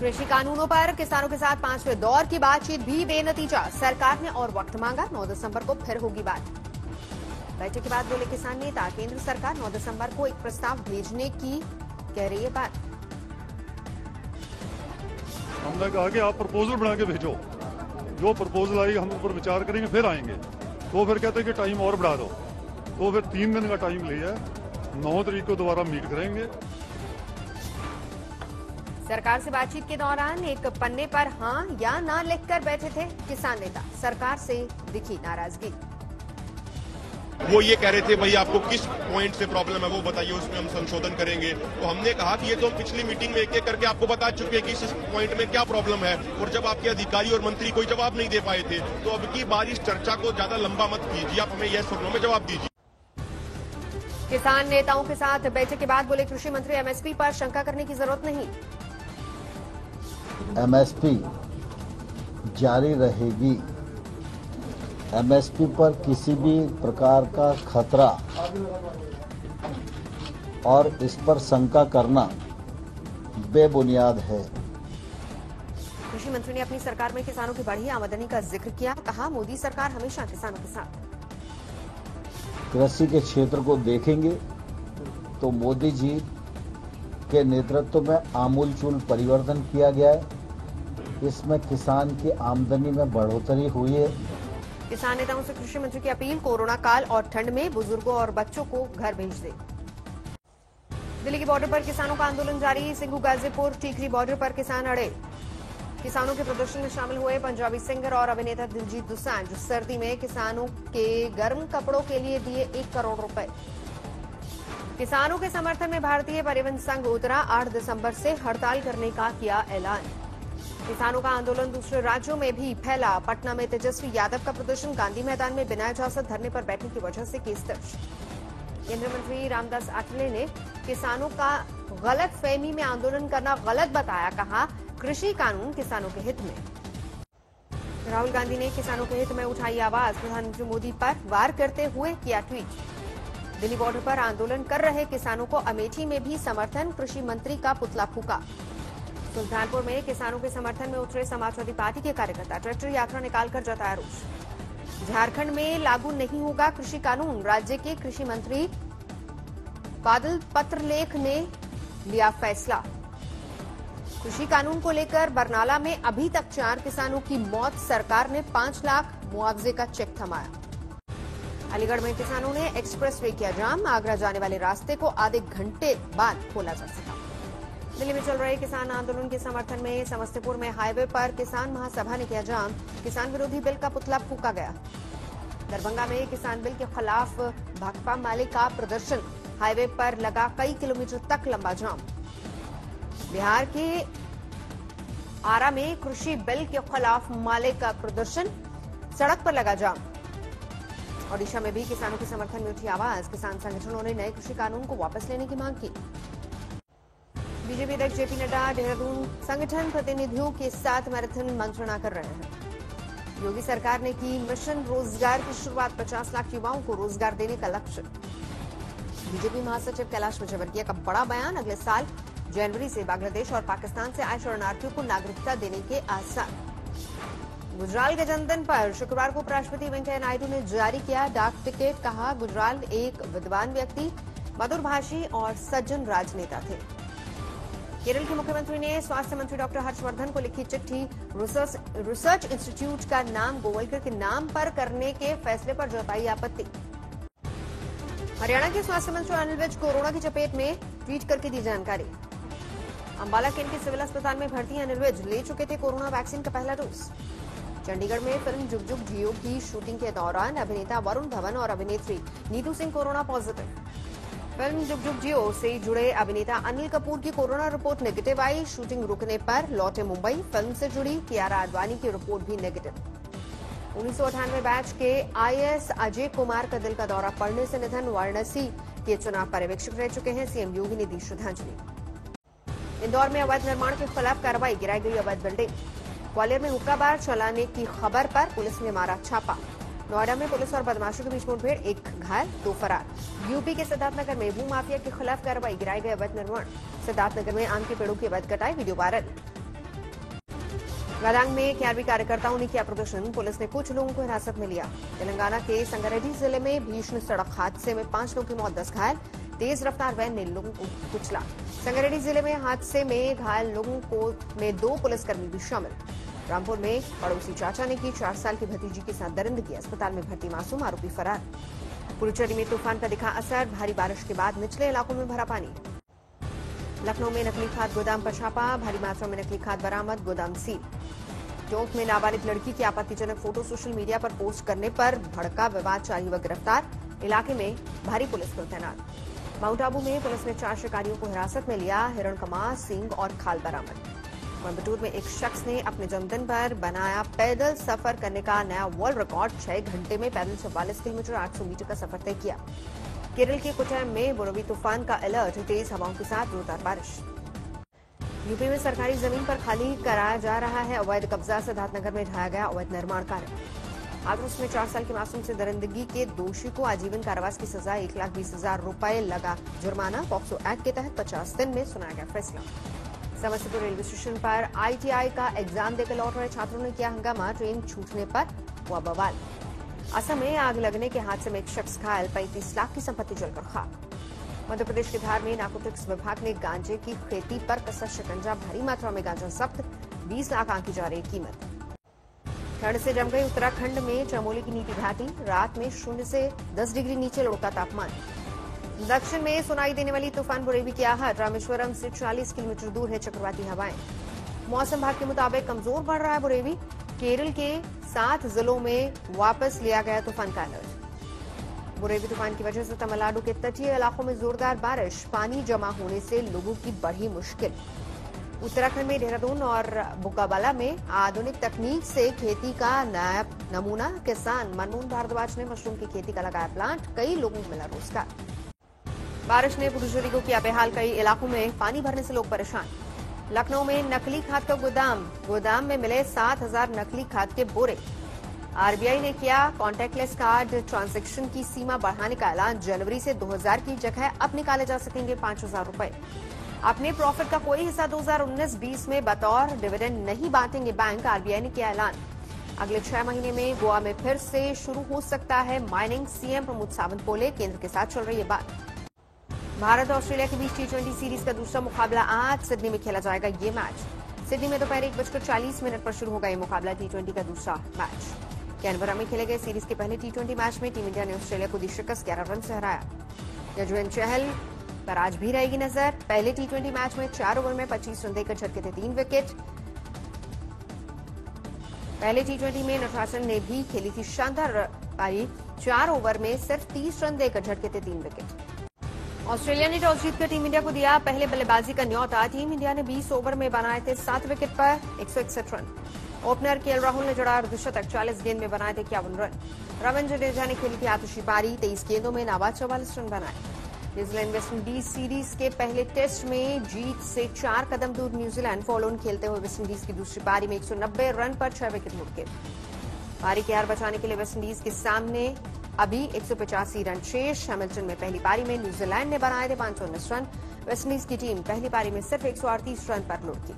कृषि कानूनों पर किसानों के साथ 5वें दौर की बातचीत भी बेनतीजा। सरकार ने और वक्त मांगा, 9 दिसंबर को फिर होगी बात। बैठक के बाद बोले किसान नेता, केंद्र सरकार 9 दिसंबर को एक प्रस्ताव भेजने की कह रही है बात। हमने कहा कि आप प्रपोजल बना के भेजो, जो प्रपोजल आएगी हम ऊपर विचार करेंगे, फिर आएंगे। तो फिर कहते हैं कि टाइम और बढ़ा दो, तो फिर 3 दिन का टाइम लिया है। 9 तारीख को दोबारा मीट करेंगे। सरकार से बातचीत के दौरान एक पन्ने पर हां या ना लिखकर बैठे थे किसान नेता। सरकार से दिखी नाराजगी। वो ये कह रहे थे भाई आपको किस पॉइंट से प्रॉब्लम है वो बताइए, उसमें हम संशोधन करेंगे। तो हमने कहा कि ये तो हम पिछली मीटिंग में एक एक करके आपको बता चुके हैं कि इस पॉइंट में क्या प्रॉब्लम है, और जब आपके अधिकारी और मंत्री कोई जवाब नहीं दे पाए थे, तो अब की बार इस चर्चा को ज्यादा लंबा मत कीजिए, आप हमें यस और नो में जवाब दीजिए। किसान नेताओं के साथ बैठक के बाद बोले कृषि मंत्री, एमएसपी पर शंका करने की जरूरत नहीं। एमएसपी जारी रहेगी। एमएसपी पर किसी भी प्रकार का खतरा और इस पर शंका करना बेबुनियाद है। कृषि मंत्री ने अपनी सरकार में किसानों की बढ़ी आमदनी का जिक्र किया। कहा, मोदी सरकार हमेशा किसानों के साथ। कृषि के क्षेत्र को देखेंगे तो मोदी जी के नेतृत्व में आमूलचूल परिवर्तन किया गया है। इसमें किसान की आमदनी में बढ़ोतरी हुई है। किसान नेताओं से कृषि मंत्री की अपील, कोरोना काल और ठंड में बुजुर्गों और बच्चों को घर भेज दे। दिल्ली के बॉर्डर पर किसानों का आंदोलन जारी। सिंघू गाजीपुर टीकरी बॉर्डर पर किसान अड़े। किसानों के प्रदर्शन में शामिल हुए पंजाबी सिंगर और अभिनेता दिलजीत दोसांझ। सर्दी में किसानों के गर्म कपड़ों के लिए दिए 1 करोड़ रुपए। किसानों के समर्थन में भारतीय परिवहन संघ उतरा। 8 दिसंबर से हड़ताल करने का किया ऐलान। किसानों का आंदोलन दूसरे राज्यों में भी फैला। पटना में तेजस्वी यादव का प्रदर्शन। गांधी मैदान में बिना इजाजत धरने पर बैठने की वजह से केस दर्ज। केंद्रीय मंत्री रामदास आठवले ने किसानों का गलतफहमी में आंदोलन करना गलत बताया। कहा, कृषि कानून किसानों के हित में। राहुल गांधी ने किसानों के हित में उठाई आवाज। प्रधानमंत्री मोदी पर वार करते हुए किया ट्वीट। दिल्ली बॉर्डर पर आंदोलन कर रहे किसानों को अमेठी में भी समर्थन। कृषि मंत्री का पुतला फूका। सुल्तानपुर में किसानों के समर्थन में उतरे समाजवादी पार्टी के कार्यकर्ता। ट्रैक्टर यात्रा निकालकर जताया रोष। झारखंड में लागू नहीं होगा कृषि कानून। राज्य के कृषि मंत्री बादल पत्रलेख ने लिया फैसला। कृषि कानून को लेकर बरनाला में अभी तक 4 किसानों की मौत। सरकार ने 5 लाख मुआवजे का चेक थमाया। अलीगढ़ में किसानों ने एक्सप्रेस वे किया जाम। आगरा जाने वाले रास्ते को आधे घंटे बाद खोला जा सका। दिल्ली में चल रहे किसान आंदोलन के समर्थन में समस्तीपुर में हाईवे पर किसान महासभा ने किया जाम। किसान विरोधी बिल का पुतला फूका गया। दरभंगा में किसान बिल के खिलाफ भाकपा माले का प्रदर्शन। हाईवे पर लगा कई किलोमीटर तक लंबा जाम। बिहार के आरा में कृषि बिल के खिलाफ माले का प्रदर्शन। सड़क पर लगा जाम। ओडिशा में भी किसानों के समर्थन में उठी आवाज। किसान संगठनों ने नए कृषि कानून को वापस लेने की मांग की। बीजेपी अध्यक्ष जेपी नड्डा देहरादून संगठन प्रतिनिधियों के साथ मैराथन मंत्रणा कर रहे हैं। योगी सरकार ने की मिशन रोजगार की शुरुआत। 50 लाख युवाओं को रोजगार देने का लक्ष्य। बीजेपी महासचिव कैलाश विजयवर्गीय का बड़ा बयान। अगले साल जनवरी से बांग्लादेश और पाकिस्तान से आए शरणार्थियों को नागरिकता देने के आसार। गुजराल के जन्मदिन पर शुक्रवार को उपराष्ट्रपति वेंकैया नायडू ने जारी किया डाक टिकट। कहा, गुजराल एक विद्वान व्यक्ति, मधुरभाषी और सज्जन राजनेता थे। केरल के मुख्यमंत्री ने स्वास्थ्य मंत्री डॉक्टर हर्षवर्धन को लिखी चिट्ठी। रिसर्च इंस्टीट्यूट का नाम गोवलकर के नाम पर करने के फैसले पर जताई आपत्ति। हरियाणा के स्वास्थ्य मंत्री अनिल विज कोरोना की चपेट में, ट्वीट करके दी जानकारी। अंबाला के इनके सिविल अस्पताल में भर्ती अनिल विज ले चुके थे कोरोना वैक्सीन का पहला डोज। चंडीगढ़ में फिल्म जुग जुग जियो की शूटिंग के दौरान अभिनेता वरुण धवन और अभिनेत्री Neetu Singh corona positive. Film जुग जुग जियो से जुड़े अभिनेता अनिल कपूर की कोरोना रिपोर्ट नेगेटिव आई। शूटिंग रुकने पर लौटे मुंबई। फिल्म से जुड़ी कियारा आडवाणी की रिपोर्ट भी नेगेटिव। 1998 बैच के आईएएस अजय कुमार का दिल का दौरा पड़ने से निधन। वाराणसी के चुनाव पर्यवेक्षक रह चुके हैं। सीएम योगी ने दी श्रद्धांजलि। इंदौर में अवैध निर्माण के खिलाफ कार्रवाई। गिराई गई अवैध बिल्डिंग। ग्वालियर में हुक्का बार चलाने की खबर पर पुलिस ने मारा छापा। नोएडा में पुलिस और बदमाशों के बीच मुठभेड़। 1 घायल 2 फरार। यूपी के सिद्धार्थनगर में भू माफिया के खिलाफ कार्रवाई। गिराए गए अवैध निर्माण। सिद्धार्थनगर में आम के पेड़ों की अवैध कटाई। Video viral. गदांग में केआरबी कार्यकर्ताओं ने किया प्रदर्शन, पुलिस ने कुछ लोगों को हिरासत में लिया। तेलंगाना के संगारेड्डी जिले में भीषण सड़क हादसे में 5 लोगों की मौत, 10 घायल। तेज रफ्तार वैन ने लोगों को कुचला। संगारेड्डी जिले में हादसे में घायल लोगों में 2 पुलिसकर्मी भी शामिल। रामपुर में पड़ोसी चाचा ने की 4 साल की भतीजी के साथ दरिंदगी, अस्पताल में भर्ती मासूम, आरोपी फरार। पुडुचेरी में तूफान का दिखा असर, भारी बारिश के बाद निचले इलाकों में भरा पानी। लखनऊ में नकली खाद गोदाम पर छापा, भारी मात्रा में नकली खाद बरामद, गोदाम सील। टोंक में नाबालिग लड़की की आपत्तिजनक फोटो सोशल मीडिया पर पोस्ट करने पर भड़का विवाद, 4 युवक गिरफ्तार, इलाके में भारी पुलिस बल तैनात। माउंट आबू में पुलिस ने 4 शिकारियों को हिरासत में लिया, हिरण का मांस, सींग और खाल बरामद। कोयम्बटूर में एक शख्स ने अपने जन्मदिन पर बनाया पैदल सफर करने का नया वर्ल्ड रिकॉर्ड, 6 घंटे में पैदल 44 किलोमीटर 800 मीटर का सफर तय किया। केरल के कोट्टयम में बुरेवी तूफान का अलर्ट, तेज हवाओं के साथ जोरदार बारिश। यूपी में सरकारी जमीन पर खाली कराया जा रहा है अवैध कब्जा, सिद्धार्थनगर में ढाया गया अवैध निर्माण कार्य। हाथरस में 4 साल के मासूम से दरिंदगी के दोषी को आजीवन कारावास की सजा, 1,20,000 रुपए लगा जुर्माना। पॉक्सो एक्ट के तहत 50 दिन में सुनाया गया फैसला। समस्तीपुर रेलवे स्टेशन पर ITI का एग्जाम देकर लौट रहे छात्रों ने किया हंगामा, ट्रेन छूटने पर हुआ बवाल। असम में आग लगने के हादसे में एक शख्स घायल, 35 लाख की संपत्ति जलकर खाक। मध्य प्रदेश के धार में नारकोटिक्स विभाग ने गांजे की खेती पर कसा शिकंजा, भारी मात्रा में गांजा जब्त, 20 लाख आंकी जा रही कीमत। ठंड से जम गई उत्तराखंड में चमोली की नीति घाटी, रात में 0 से 10 डिग्री नीचे लुढ़का तापमान। दक्षिण में सुनाई देने वाली तूफान बुरेवी की आहट, रामेश्वरम से 40 किलोमीटर दूर है चक्रवाती हवाएं। मौसम विभाग के मुताबिक कमजोर पड़ रहा है बुरेवी, केरल के 7 जिलों में वापस लिया गया तूफान का अलर्ट। बुरेवी तूफान की वजह से तमिलनाडु के तटीय इलाकों में जोरदार बारिश, पानी जमा होने से लोगों की बढ़ी मुश्किल। उत्तराखंड में देहरादून और बुकाबाला में आधुनिक तकनीक से खेती का नया नमूना, किसान मनमोहन भारद्वाज ने मशरूम की खेती का लगाया प्लांट, कई लोगों को मिला रोजगार। बारिश ने पुडुचेरी को किया बेहाल, कई इलाकों में पानी भरने से लोग परेशान। लखनऊ में नकली खाद का गोदाम में मिले 7,000 नकली खाद के बोरे। आरबीआई ने किया कॉन्टैक्टलेस कार्ड ट्रांजैक्शन की सीमा बढ़ाने का ऐलान, जनवरी से 2,000 की जगह अब निकाले जा सकेंगे 5,000 रुपए। अपने प्रॉफिट का कोई हिस्सा 2019-20 में बतौर डिविडेंड नहीं बांटेंगे बैंक, आरबीआई ने किया ऐलान। अगले 6 महीने में गोवा में फिर से शुरू हो सकता है माइनिंग, सीएम प्रमोद सावंत बोले, केंद्र के साथ चल रही है बात। भारत और ऑस्ट्रेलिया के बीच T20 सीरीज का दूसरा मुकाबला आज सिडनी में खेला जाएगा। ये मैच सिडनी में दोपहर 1:40 पर शुरू होगा। ये मुकाबला T20 का दूसरा मैच। कैनबरा में खेले गए सीरीज के पहले T20 मैच में टीम इंडिया ने ऑस्ट्रेलिया को दी शिकस्त, 11 रन से हराया। यजुवेंद्र चहल पर आज भी रहेगी नजर। पहले T20 मैच में 4 ओवर में 25 रन देकर झटके थे 3 विकेट। पहले T20 में नटराजन ने भी खेली थी शानदार पारी, 4 ओवर में सिर्फ 30 रन देकर झटके थे 3 विकेट। ऑस्ट्रेलिया ने टॉस जीतकर टीम इंडिया को दिया पहले बल्लेबाजी का न्यौता। टीम इंडिया ने 20 ओवर में बनाए थे 7 विकेट पर 161 रन। ओपनर KL राहुल ने जड़ा अर्धशतक, 40 गेंद में बनाए थे 51 रन। रविंद्र जडेजा ने खेली थी आतिशी पारी, 23 गेंदों में नाबाद 44 रन बनाए। न्यूजीलैंड वेस्टइंडीज सीरीज के पहले टेस्ट में जीत से 4 कदम दूर न्यूजीलैंड, फॉलोन खेलते हुए वेस्टइंडीज की दूसरी पारी में 190 रन पर 6 विकेट मुड़के। पारी की हार बचाने के लिए वेस्टइंडीज के सामने अभी 185 रन शेष। हैमिल्टन में पहली पारी में न्यूजीलैंड ने बनाए थे 519 रन। वेस्टइंडीज की टीम पहली पारी में सिर्फ 138 रन पर लुढ़की।